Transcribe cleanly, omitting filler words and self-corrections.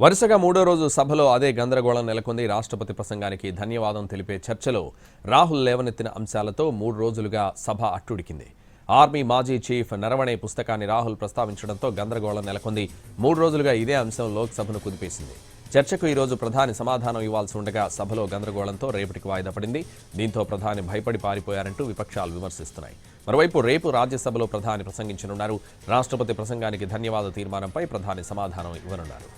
వరుసగా మూడో రోజు సభలో అదే గందరగోళం నెలకొంది. రాష్ట్రపతి ప్రసంగానికి ధన్యవాదం తెలిపే చర్చలో రాహుల్ లేవనెత్తిన అంశాలతో 3 రోజులుగా సభ అట్టుడికింది. ఆర్మీ మాజీ చీఫ్ నరవణే పుస్తకాన్ని రాహుల్ ప్రస్తావించడంతో గందరగోళం నెలకొంది. 3 రోజులుగా ఇదే అంశం లోక్సభను కుదిపేసింది. చర్చకు ఈరోజు ప్రధాని సమాధానం ఇవ్వాల్సి ఉండగా సభలో గందరగోళంతో రేపటికి వాయిదా పడింది. దీంతో ప్రధాని భయపడి పారిపోయారంటూ విపక్షాలు విమర్శిస్తున్నాయి. మరోవైపు రేపు రాజ్యసభలో ప్రధాని ప్రసంగించనున్నారు. రాష్ట్రపతి ప్రసంగానికి ధన్యవాద తీర్మానంపై ప్రధాని సమాధానం ఇవ్వనున్నారు.